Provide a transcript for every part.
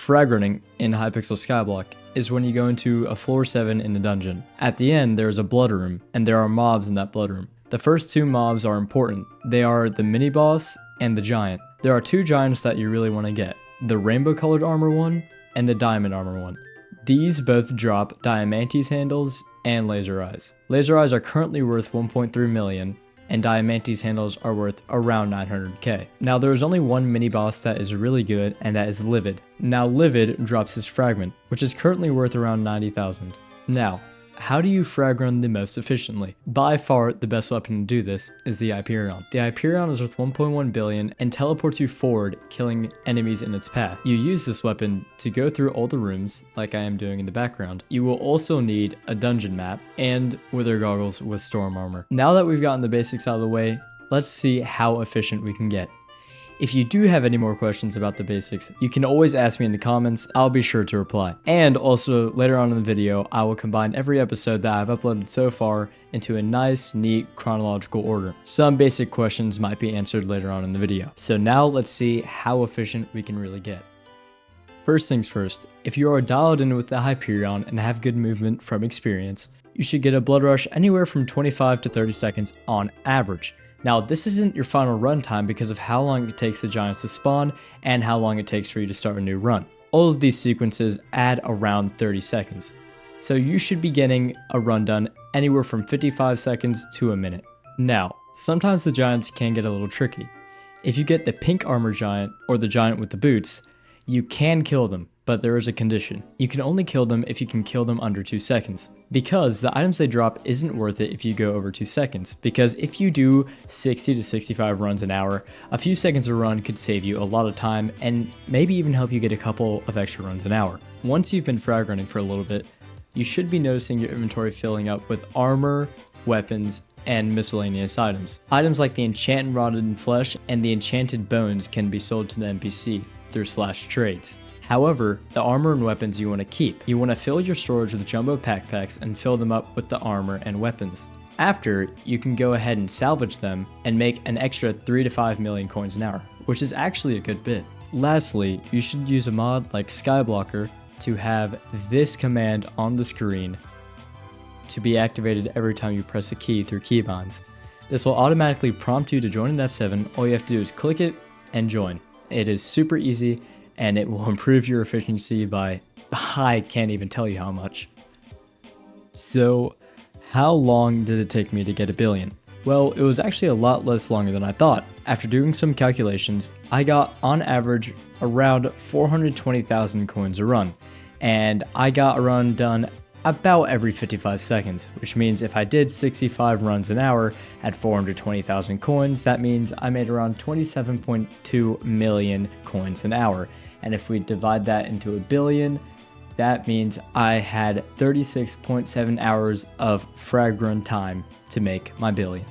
Frag Running in Hypixel Skyblock is when you go into a floor 7 in the dungeon. At the end, there is a blood room, and there are mobs in that blood room. The first two mobs are important. They are the mini boss and the giant. There are two giants that you really want to get, the rainbow colored armor one and the diamond armor one. These both drop diamantes handles and laser eyes. Laser eyes are currently worth 1.3 million, and diamantes handles are worth around 900k. Now there is only one mini boss that is really good, and that is Livid. Now Livid drops his fragment, which is currently worth around 90,000. Now, how do you frag run the most efficiently? By far, the best weapon to do this is the Hyperion. The Hyperion is worth 1.1 billion and teleports you forward, killing enemies in its path. You use this weapon to go through all the rooms, like I am doing in the background. You will also need a dungeon map and wither goggles with storm armor. Now that we've gotten the basics out of the way, let's see how efficient we can get. If you do have any more questions about the basics, you can always ask me in the comments. I'll be sure to reply. And also, later on in the video, I will combine every episode that I've uploaded so far into a nice, neat, chronological order. Some basic questions might be answered later on in the video. So now let's see how efficient we can really get. First things first, if you are dialed in with the Hyperion and have good movement from experience, you should get a blood rush anywhere from 25 to 30 seconds on average. Now, this isn't your final run time because of how long it takes the giants to spawn and how long it takes for you to start a new run. All of these sequences add around 30 seconds. So you should be getting a run done anywhere from 55 seconds to a minute. Now, sometimes the giants can get a little tricky. If you get the pink armor giant or the giant with the boots, you can kill them, but there is a condition. You can only kill them if you can kill them under 2 seconds. Because the items they drop isn't worth it if you go over 2 seconds. Because if you do 60 to 65 runs an hour, a few seconds a run could save you a lot of time and maybe even help you get a couple of extra runs an hour. Once you've been frag running for a little bit, you should be noticing your inventory filling up with armor, weapons, and miscellaneous items. Items like the enchanted rotten flesh and the enchanted bones can be sold to the NPC through /trades. However, the armor and weapons you want to keep. You want to fill your storage with jumbo packs and fill them up with the armor and weapons. After, you can go ahead and salvage them and make an extra 3 to 5 million coins an hour, which is actually a good bit. Lastly, you should use a mod like Skyblocker to have this command on the screen to be activated every time you press a key through keybinds. This will automatically prompt you to join an F7. All you have to do is click it and join. It is super easy, and it will improve your efficiency by, I can't even tell you how much. So, how long did it take me to get a billion? Well, it was actually a lot less longer than I thought. After doing some calculations, I got on average around 420,000 coins a run, and I got a run done about every 55 seconds, which means if I did 65 runs an hour at 420,000 coins, that means I made around 27.2 million coins an hour. And if we divide that into a billion, that means I had 36.7 hours of frag run time to make my billion.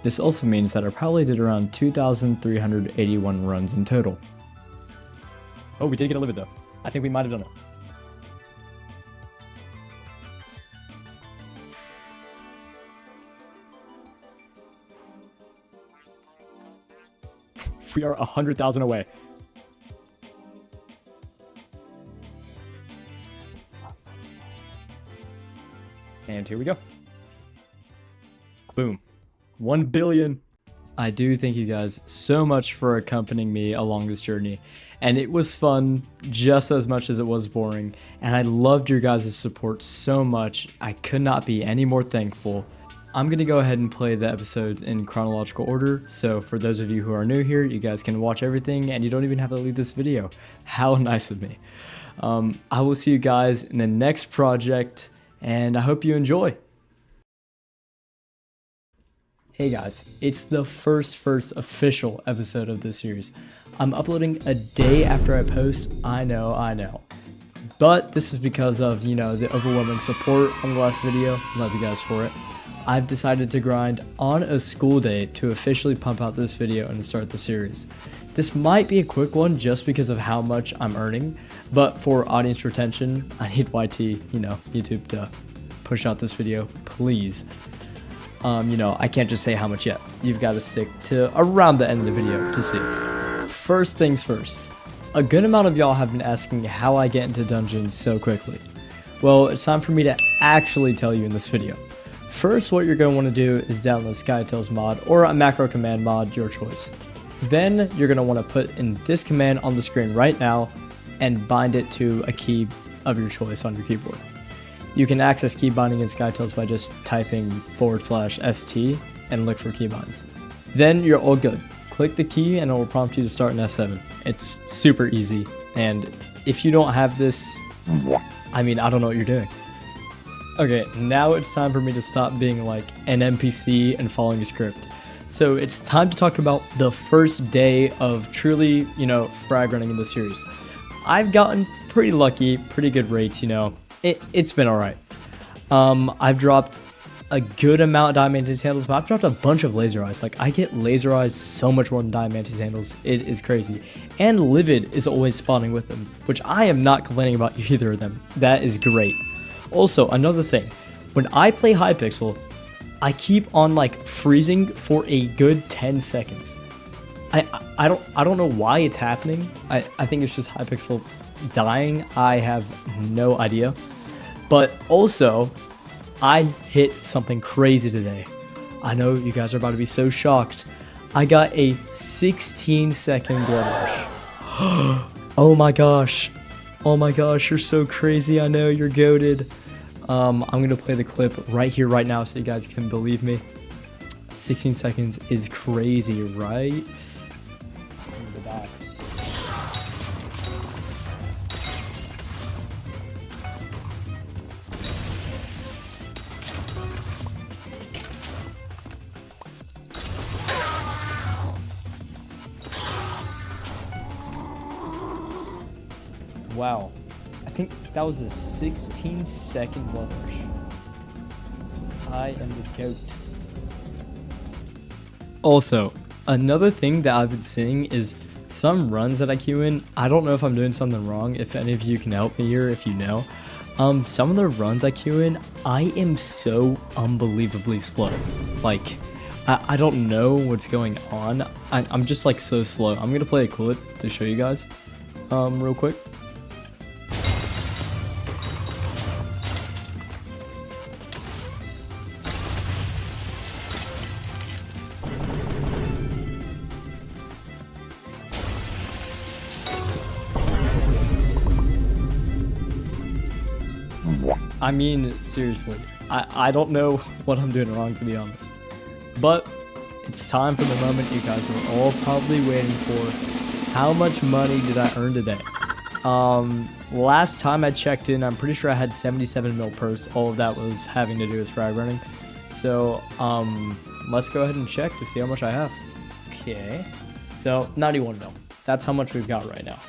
This also means that I probably did around 2,381 runs in total. Oh, we did get a Livid though. I think we might have done it. We are 100,000 away. And here we go. Boom. 1 billion. I do thank you guys so much for accompanying me along this journey. And it was fun just as much as it was boring. And I loved your guys' support so much. I could not be any more thankful. I'm going to go ahead and play the episodes in chronological order, so for those of you who are new here, you guys can watch everything and you don't even have to leave this video. How nice of me. I will see you guys in the next project, and I hope you enjoy. Hey guys, it's the first official episode of this series. I'm uploading a day after I post, I know. But this is because of, the overwhelming support on the last video. Love you guys for it. I've decided to grind on a school day to officially pump out this video and start the series. This might be a quick one just because of how much I'm earning, but for audience retention, I need YouTube to push out this video, please. I can't just say how much yet. You've got to stick to around the end of the video to see. First things first, A good amount of y'all have been asking how I get into dungeons so quickly. Well, it's time for me to actually tell you in this video. First, what you're going to want to do is download Skytails mod or a macro command mod, your choice. Then you're going to want to put in this command on the screen right now and bind it to a key of your choice on your keyboard. You can access key binding in Skytails by just typing /ST and look for keybinds. Then you're all good. Click the key and it will prompt you to start in F7. It's super easy, and if you don't have this, I don't know what you're doing. Okay, now it's time for me to stop being like an NPC and following a script. So it's time to talk about the first day of truly, frag running in the series. I've gotten pretty lucky, pretty good rates, it's been alright. I've dropped a good amount of Diamantes handles, but I've dropped a bunch of laser eyes. Like, I get laser eyes so much more than Diamantes handles. It is crazy. And Livid is always spawning with them, which I am not complaining about either of them. That is great. Also, another thing, when I play Hypixel, I keep on freezing for a good 10 seconds. I don't know why it's happening. I think it's just Hypixel dying. I have no idea. But also, I hit something crazy today. I know you guys are about to be so shocked. I got a 16-second blood rush. Oh my gosh. Oh my gosh, you're so crazy. I know, you're goated. I'm going to play the clip right here, right now, so you guys can believe me. 16 seconds is crazy, right? Wow, I think that was a 16-second blood rush. I am the goat. Also, another thing that I've been seeing is some runs that I queue in. I don't know if I'm doing something wrong. If any of you can help me here, if you know. Some of the runs I queue in, I am so unbelievably slow. Like, I don't know what's going on. I'm just so slow. I'm gonna play a clip to show you guys, real quick. Seriously, I don't know what I'm doing wrong, to be honest. But it's time for the moment you guys were all probably waiting for. How much money did I earn today? Last time I checked in, I'm pretty sure I had 77 mil purse. All of that was having to do with frag running. So, let's go ahead and check to see how much I have. Okay, so 91 mil. That's how much we've got right now.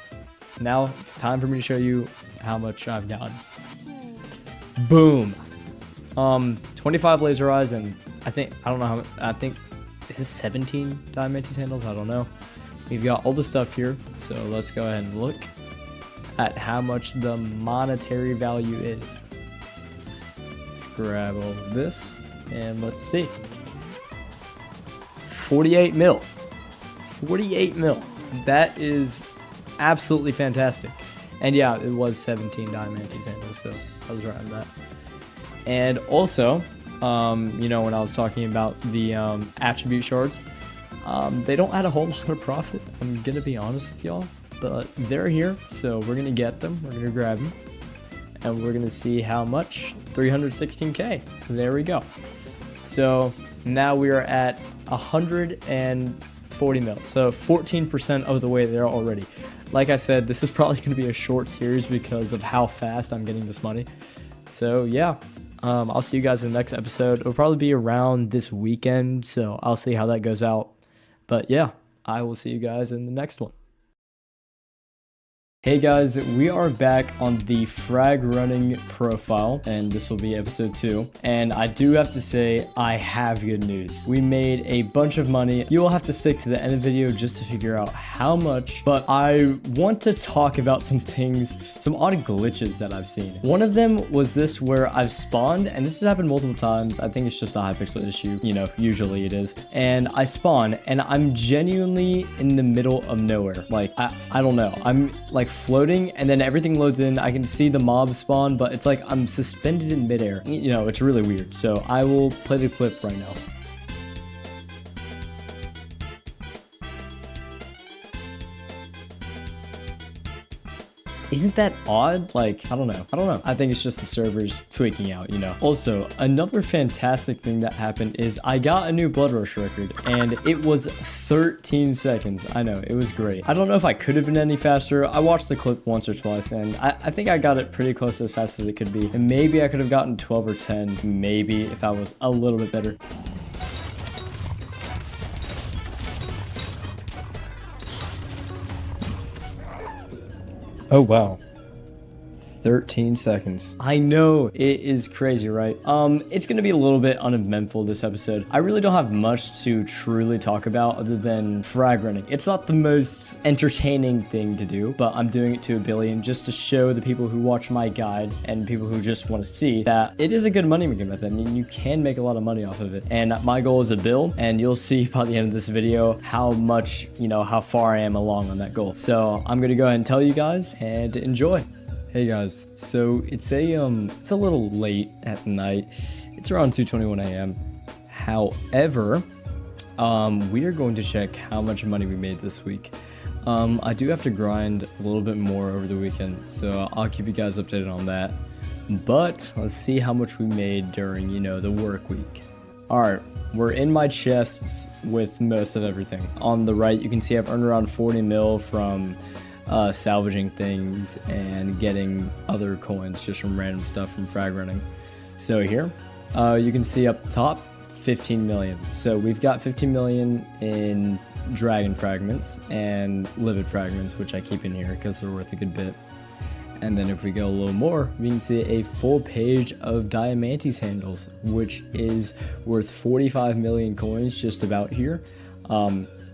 Now it's time for me to show you how much I've gotten. Boom. 25 laser eyes, and I think is this 17 Diamantes handles? I don't know. We've got all the stuff here, so let's go ahead and look at how much the monetary value is. Let's grab all of this, and let's see. 48 mil. 48 mil. That is absolutely fantastic. And yeah, it was 17 Diamantes handles, so I was right on that. And also, when I was talking about the attribute shards, they don't add a whole lot of profit. I'm gonna be honest with y'all, but they're here, so we're gonna get them. We're gonna grab them, and we're gonna see how much. 316k. There we go. So now we are at 140 mil. So 14% of the way there already. Like I said, this is probably going to be a short series because of how fast I'm getting this money. So yeah, I'll see you guys in the next episode. It'll probably be around this weekend, so I'll see how that goes out. But yeah, I will see you guys in the next one. Hey guys, we are back on the Frag Running Profile, and this will be episode 2. And I do have to say, I have good news. We made a bunch of money. You will have to stick to the end of the video just to figure out how much, but I want to talk about some things, some odd glitches that I've seen. One of them was this where I've spawned, and this has happened multiple times. I think it's just a Hypixel issue, you know, usually it is. And I spawn, and I'm genuinely in the middle of nowhere. Like, I don't know. I'm like floating, and then everything loads in. I can see the mob spawn, but it's like I'm suspended in midair. You know, it's really weird. So I will play the clip right now. Isn't that odd? Like, I don't know. I think it's just the servers tweaking out, you know. Also, another fantastic thing that happened is I got a new Blood Rush record, and it was 13 seconds. I know, it was great. I don't know if I could have been any faster. I watched the clip once or twice, and I think I got it pretty close to as fast as it could be. And maybe I could have gotten 12 or 10, maybe, if I was a little bit better. Oh, wow. 13 seconds. I know, it is crazy, right? It's gonna be a little bit uneventful this episode. I really don't have much to truly talk about other than frag running. It's not the most entertaining thing to do, but I'm doing it to a billion just to show the people who watch my guide and people who just want to see that it is a good money making method and you can make a lot of money off of it. And my goal is a bill, and you'll see by the end of this video how much, you know, how far I am along on that goal. So I'm gonna go ahead and tell you guys and enjoy. Hey guys, so it's a little late at night. It's around 2:21 a.m. However, we are going to check how much money we made this week. I do have to grind a little bit more over the weekend, so I'll keep you guys updated on that. But let's see how much we made during, you know, the work week. All right, we're in my chests with most of everything. On the right, you can see I've earned around 40 mil from salvaging things and getting other coins just from random stuff from frag running. So here you can see up top 15 million. So we've got 15 million in dragon fragments and livid fragments, which I keep in here because they're worth a good bit. And then if we go a little more, we can see a full page of diamantes handles, which is worth 45 million coins just about here.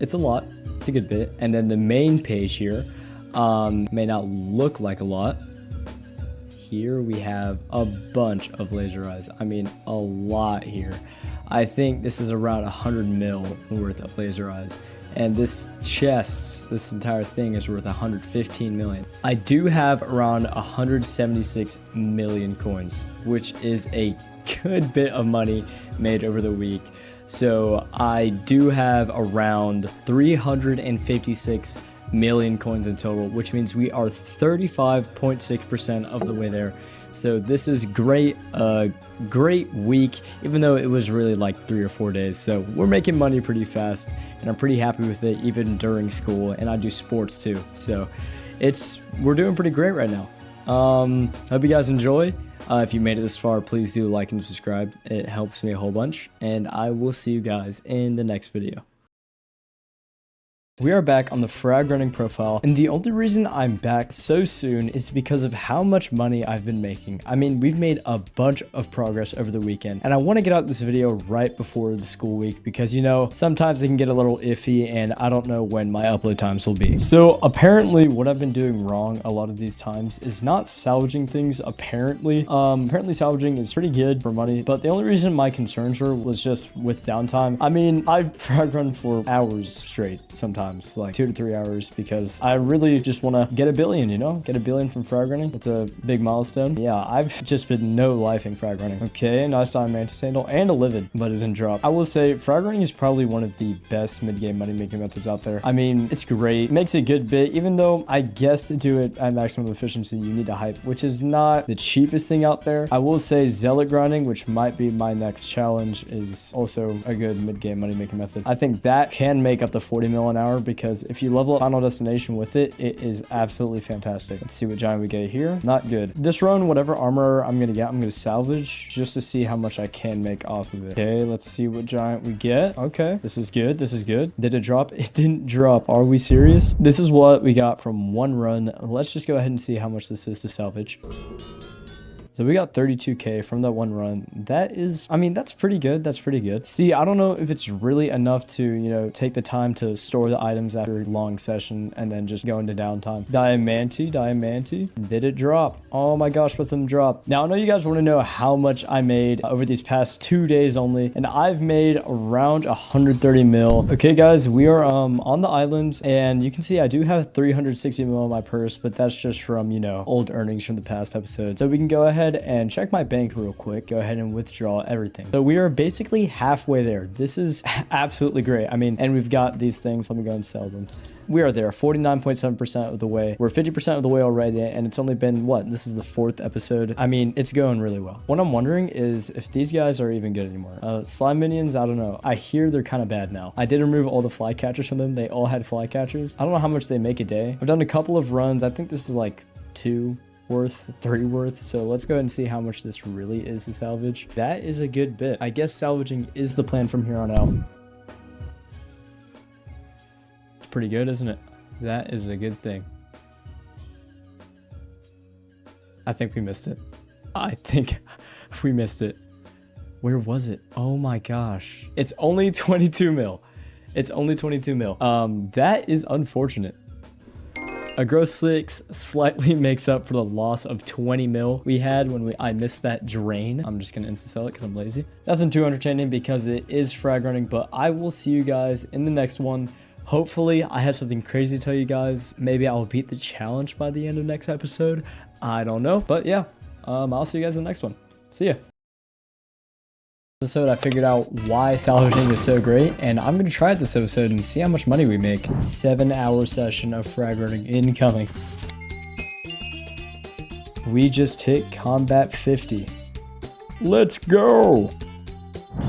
It's a lot, it's a good bit. And then the main page here may not look like a lot. Here we have a bunch of laser eyes. I mean, a lot here. I think this is around 100 mil worth of laser eyes. And this chest, this entire thing is worth 115 million. I do have around 176 million coins, which is a good bit of money made over the week. So I do have around 356 million coins in total, which means we are 35.6% of the way there. So this is great, great week, even though it was really like 3 or 4 days. So we're making money pretty fast, and I'm pretty happy with it even during school, and I do sports too. So we're doing pretty great right now. Hope you guys enjoy. If you made it this far, please do like and subscribe. It helps me a whole bunch, and I will see you guys in the next video. We are back on the Frag Running Profile, and the only reason I'm back so soon is because of how much money I've been making. I mean, we've made a bunch of progress over the weekend, and I want to get out this video right before the school week because, you know, sometimes it can get a little iffy, and I don't know when my upload times will be. So apparently what I've been doing wrong a lot of these times is not salvaging things, apparently. Apparently salvaging is pretty good for money, but the only reason my concerns was just with downtime. I mean, I've frag run for hours straight sometimes. Like 2 to 3 hours, because I really just want to get a billion, you know, get a billion from frag running. It's a big milestone. Yeah, I've just been no lifing frag running. Okay, nice diamantes handle and a livid, but it didn't drop. I will say frag running is probably one of the best mid-game money making methods out there. I mean, it's great, makes a good bit, even though I guess to do it at maximum efficiency you need to hype, which is not the cheapest thing out there. I will say zealot grinding, which might be my next challenge, is also a good mid-game money making method. I think that can make up to 40 mil an hour, armor because if you level up Final Destination with it, it is absolutely fantastic. Let's see what giant we get here. Not good. This run, whatever armor I'm gonna get, I'm gonna salvage just to see how much I can make off of it. Okay, let's see what giant we get. Okay, this is good. This is good. Did it drop? It didn't drop. Are we serious? This is what we got from one run. Let's just go ahead and see how much this is to salvage. So we got 32k from that one run. That is, I mean, that's pretty good. That's pretty good. See, I don't know if it's really enough to, you know, take the time to store the items after a long session and then just go into downtime. Diamante. Did it drop? Oh my gosh, with them drop. Now, I know you guys want to know how much I made over these past 2 days only, and I've made around 130 mil. Okay, guys, we are on the island, and you can see I do have 360 mil in my purse, but that's just from, you know, old earnings from the past episode. So we can go ahead and check my bank real quick. Go ahead and withdraw everything. So we are basically halfway there. This is absolutely great. I mean, and we've got these things. Let me go and sell them. We are there 49.7% of the way. We're 50% of the way already, and it's only been what? This is the 4th episode. I mean, it's going really well. What I'm wondering is if these guys are even good anymore. Slime minions, I don't know. I hear they're kind of bad now. I did remove all the fly catchers from them. They all had fly catchers. I don't know how much they make a day. I've done a couple of runs. I think this is like 2 worth, 3 worth. So let's go ahead and see how much this really is to salvage. That is a good bit. I guess salvaging is the plan from here on out. It's pretty good, isn't it? That is a good thing. I think we missed it. I think we missed it. Where was it? Oh my gosh. It's only 22 mil. It's only 22 mil. That is unfortunate. A gross 6 slightly makes up for the loss of 20 mil we had when I missed that drain. I'm just gonna insta sell it because I'm lazy. Nothing too entertaining because it is frag running, but I will see you guys in the next one. Hopefully I have something crazy to tell you guys. Maybe I'll beat the challenge by the end of next episode. I don't know, but yeah, I'll see you guys in the next one. See ya. Episode, I figured out why salvaging is so great, and I'm gonna try it this episode and see how much money we make. 7-hour session of frag running incoming. We just hit combat 50. Let's go.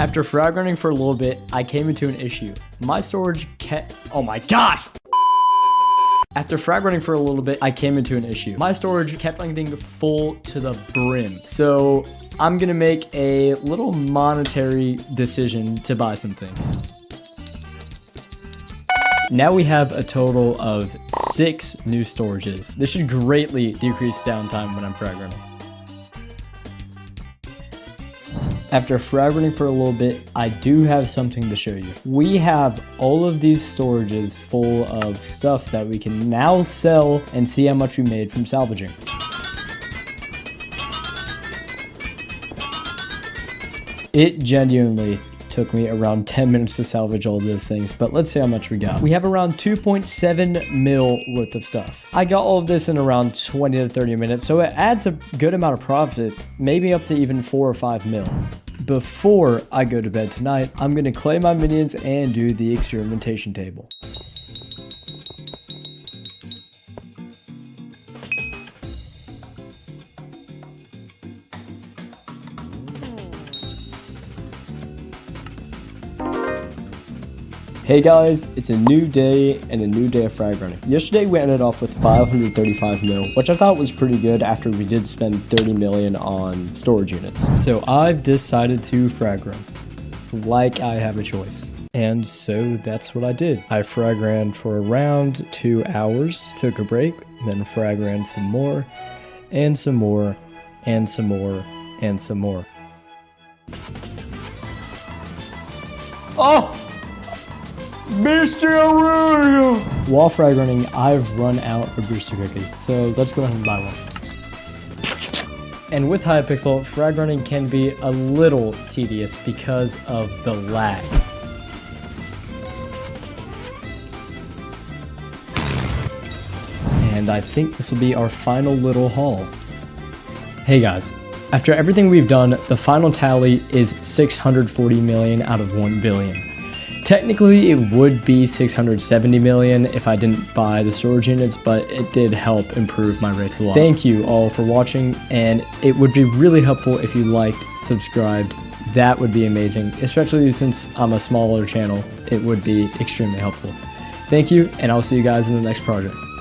After frag running for a little bit, I came into an issue. My storage kept, oh my gosh. After frag running for a little bit, I came into an issue. My storage kept on getting full to the brim. So I'm gonna make a little monetary decision to buy some things. Now we have a total of 6 new storages. This should greatly decrease downtime when I'm frag running. After frag running for a little bit, I do have something to show you. We have all of these storages full of stuff that we can now sell and see how much we made from salvaging. It genuinely took me around 10 minutes to salvage all those things, but let's see how much we got. We have around 2.7 mil worth of stuff. I got all of this in around 20 to 30 minutes, so it adds a good amount of profit, maybe up to even 4 or 5 mil. Before I go to bed tonight, I'm gonna clay my minions and do the experimentation table. Hey guys, it's a new day and a new day of frag running. Yesterday we ended off with 535 mil, which I thought was pretty good after we did spend 30 million on storage units. So I've decided to frag run, like I have a choice. And so that's what I did. I frag ran for around 2 hours, took a break, then frag ran some more, and some more, and some more, and some more. Oh! Booster Aurora! While frag running, I've run out of booster cookie, so let's go ahead and buy one. And with Hypixel, frag running can be a little tedious because of the lag. And I think this will be our final little haul. Hey guys, after everything we've done, the final tally is 640 million out of 1 billion. Technically, it would be 670 million if I didn't buy the storage units, but it did help improve my rates a lot. Thank you all for watching, and it would be really helpful if you liked, subscribed. That would be amazing, especially since I'm a smaller channel. It would be extremely helpful. Thank you, and I'll see you guys in the next project.